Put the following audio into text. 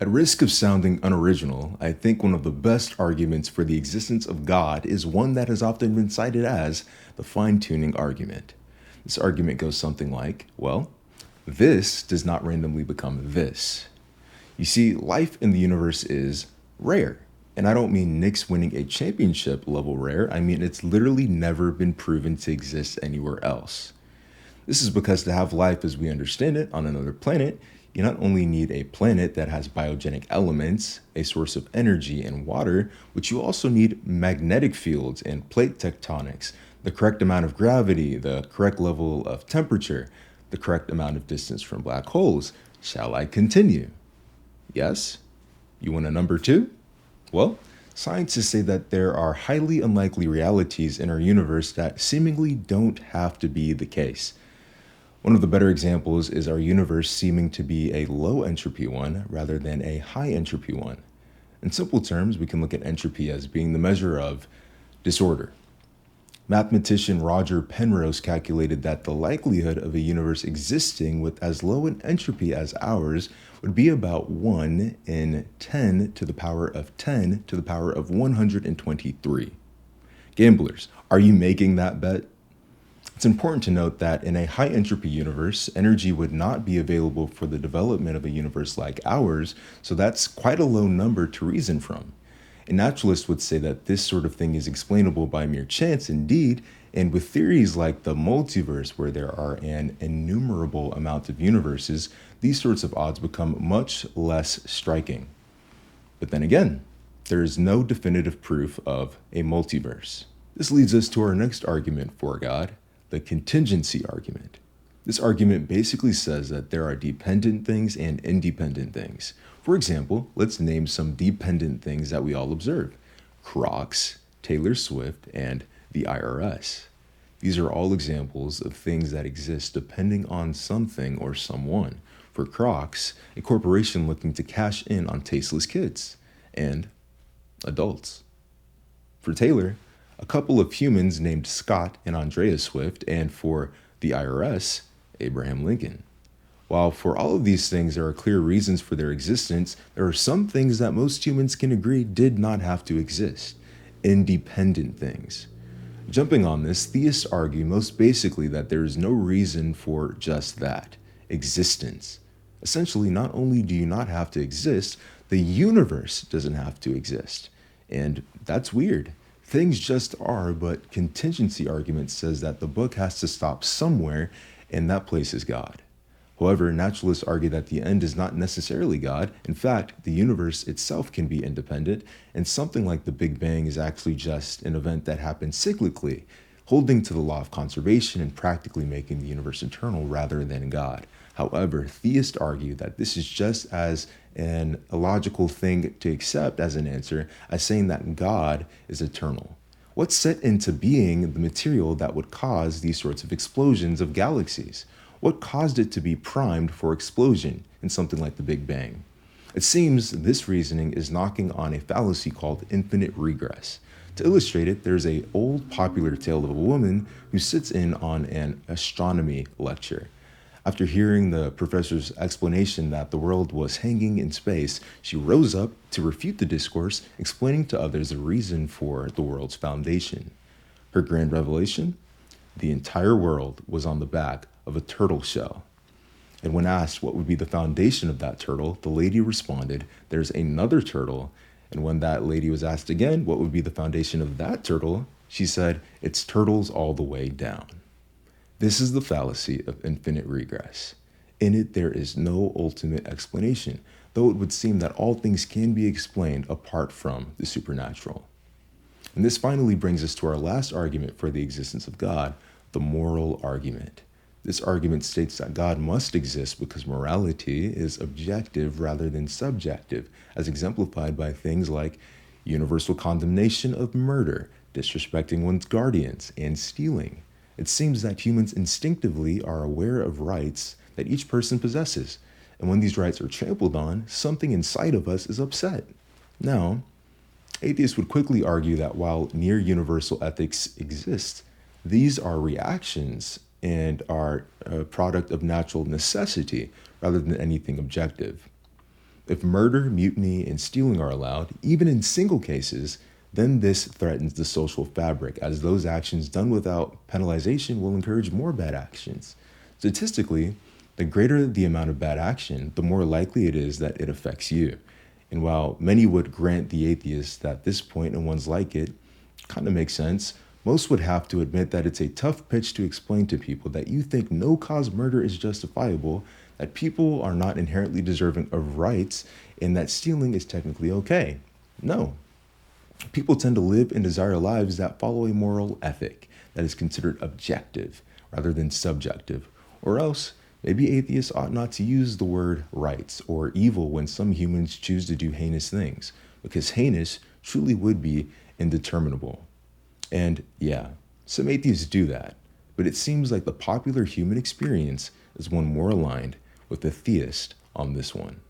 At risk of sounding unoriginal, I think one of the best arguments for the existence of God is one that has often been cited as the fine tuning argument. This argument goes something like, well, this does not randomly become this. You see, life in the universe is rare. And I don't mean Knicks winning a championship level rare, I mean it's literally never been proven to exist anywhere else. This is because to have life as we understand it on another planet, you not only need a planet that has biogenic elements, a source of energy and water, but you also need magnetic fields and plate tectonics, the correct amount of gravity, the correct level of temperature, the correct amount of distance from black holes. Shall I continue? Yes? You want a number two? Well, scientists say that there are highly unlikely realities in our universe that seemingly don't have to be the case. One of the better examples is our universe seeming to be a low entropy one rather than a high entropy one. In simple terms, we can look at entropy as being the measure of disorder. Mathematician Roger Penrose calculated that the likelihood of a universe existing with as low an entropy as ours would be about 1 in 10 to the power of 10 to the power of 123. Gamblers, are you making that bet? It's important to note that in a high entropy universe, energy would not be available for the development of a universe like ours, so that's quite a low number to reason from. A naturalist would say that this sort of thing is explainable by mere chance indeed, and with theories like the multiverse, where there are an innumerable amount of universes, these sorts of odds become much less striking. But then again, there is no definitive proof of a multiverse. This leads us to our next argument for God, the contingency argument. This argument basically says that there are dependent things and independent things. For example, let's name some dependent things that we all observe: Crocs, Taylor Swift, and the IRS. These are all examples of things that exist depending on something or someone. For Crocs, a corporation looking to cash in on tasteless kids and adults. For Taylor, a couple of humans named Scott and Andrea Swift, and for the IRS, Abraham Lincoln. While for all of these things there are clear reasons for their existence, there are some things that most humans can agree did not have to exist: independent things. Jumping on this, theists argue most basically that there is no reason for just that: existence. Essentially, not only do you not have to exist, the universe doesn't have to exist. And that's weird. Things just are, but contingency argument says that the book has to stop somewhere, and that place is God. However, naturalists argue that the end is not necessarily God. In fact, the universe itself can be independent, and something like the Big Bang is actually just an event that happens cyclically, holding to the law of conservation and practically making the universe eternal rather than God. However, theists argue that this is just as an illogical thing to accept as an answer as saying that God is eternal. What set into being the material that would cause these sorts of explosions of galaxies? What caused it to be primed for explosion in something like the Big Bang? It seems this reasoning is knocking on a fallacy called infinite regress. To illustrate it, there's an old popular tale of a woman who sits in on an astronomy lecture. After hearing the professor's explanation that the world was hanging in space, she rose up to refute the discourse, explaining to others the reason for the world's foundation. Her grand revelation? The entire world was on the back of a turtle shell. And when asked what would be the foundation of that turtle, the lady responded, "There's another turtle." And when that lady was asked again what would be the foundation of that turtle, she said, "It's turtles all the way down." This is the fallacy of infinite regress. In it, there is no ultimate explanation, though it would seem that all things can be explained apart from the supernatural. And this finally brings us to our last argument for the existence of God, the moral argument. This argument states that God must exist because morality is objective rather than subjective, as exemplified by things like universal condemnation of murder, disrespecting one's guardians, and stealing. It seems that humans instinctively are aware of rights that each person possesses, and when these rights are trampled on, something inside of us is upset. Now, atheists would quickly argue that while near universal ethics exist, these are reactions and are a product of natural necessity rather than anything objective. If murder, mutiny, and stealing are allowed, even in single cases, then this threatens the social fabric, as those actions done without penalization will encourage more bad actions. Statistically, the greater the amount of bad action, the more likely it is that it affects you. And while many would grant the atheist that this point and ones like it kind of makes sense, most would have to admit that it's a tough pitch to explain to people that you think no cause murder is justifiable, that people are not inherently deserving of rights, and that stealing is technically okay. No. People tend to live and desire lives that follow a moral ethic that is considered objective rather than subjective. Or else, maybe atheists ought not to use the word rights or evil when some humans choose to do heinous things, because heinous truly would be indeterminable. And yeah, some atheists do that, but it seems like the popular human experience is one more aligned with the theist on this one.